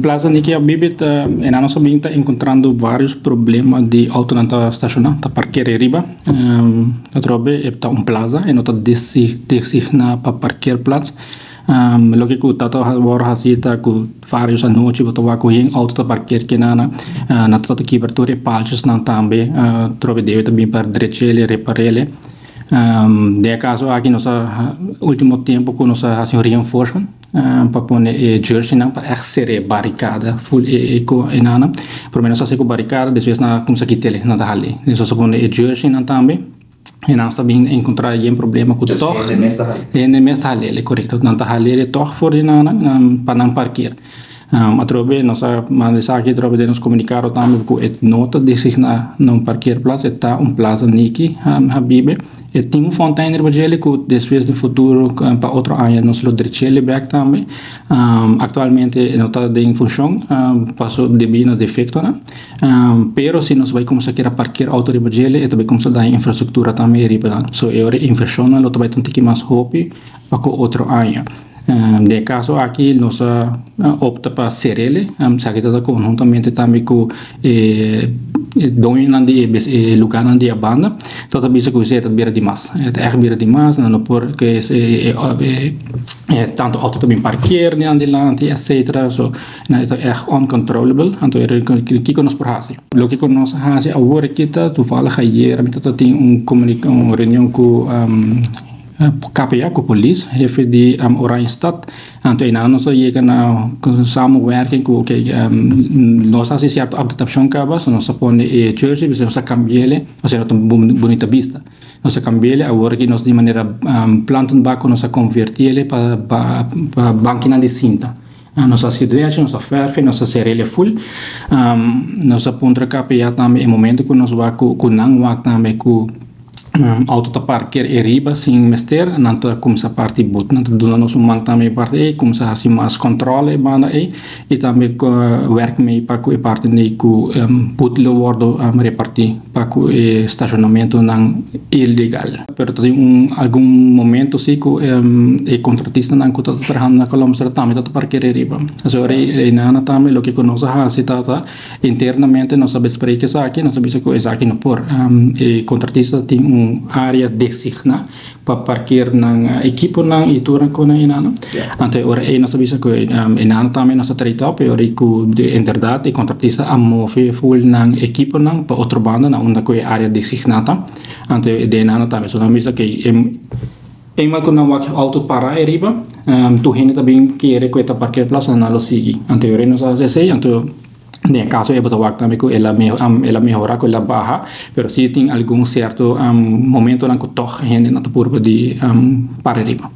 Plaza Niki Abibit, e nós também está encontrando vários problemas de auto na estacionar, tá parquear riba. Eu trouxe está plaza e não está designa para parquear plats. Lo que eu tata agora assim tá com vários anúncios, eu tô com auto tá parquear que na tá aqui abertura palchos não também, trouxe deve também para direita reparar ele. De caso aqui nossa último tempo com nossa assim reinforcement para pôr jersey não para ser barricada full eco enana por menos assim com barricada depois na como se quitele na da ali isso só pôr jersey não também e nós também encontrar um problema com toh é nesta ali é correto na da ali é toh for enana para não parquear a trobe nossa mensagem aqui trobe de nos comunicar também com nota designa não parquear plaza está plaza Niki Habibe e tem fontaine ribagele que depois no futuro para outro ano nós lo dirigele back também atualmente não está em função passou de bem no defeito né pero se nós vai começar a parquear auto ribagele e também começar a dar infraestrutura também riba so é hora inversão lo também tem que mais hope para outro ano de caso aqui nós opta para ser ele se aqui está conjuntamente também com dono nandi lugar nandi a banda toda bisa que você bira demais é bira demais não porque tanto auto também parquear nandi lante etc so é uncontrollable então é que nós por hasi lo que nós hasi agora kita tu fala ayer a gente tem reunião com KPA com polícia, chefe de Oranjestad, então ainda nós chega na samenwerking com que nós assim certo adaptação acaba, nós põe jersey, nós cambiele, nós não bonita vista, nós cambiele agora que nós de maneira plantam baco nós convertir para banquina de cinta. Nossa cidade, nossa ferve, nossa serele full, nossa ponta KPA também é momento que nós vamos com não vamos também com auto ta parquear e riba sem mester nanto começa a parte boot nanto dona nosso mank também parte e começa a mais controle banda e também work me para com parte de com boot lo wordo repartir para com estacionamento não ilegal pero tem algum momento sim com e contratista não está trabalhando na Colômbia também tá parquear e riba agora e nana também lo que conosco a tá internamente nós sabemos para que aqui nós sabemos que é aqui no por e contratista tem área designa para parquear na equipo na e turan com na inana ante ora e nós sabemos que inana também nossa território pero rico de verdade e contratista a move full na equipo na para outra banda na onde que área designada ante de inana também so nós que Eenmaal que não vai auto parar e riba, tu gente também quer que esta parquear plaza na lo sigue. Ante eu não sabe se então nesse caso é para o também que ela melhora com ela baixa, pero se tem algum certo momento na que toque gente na turba de para riba.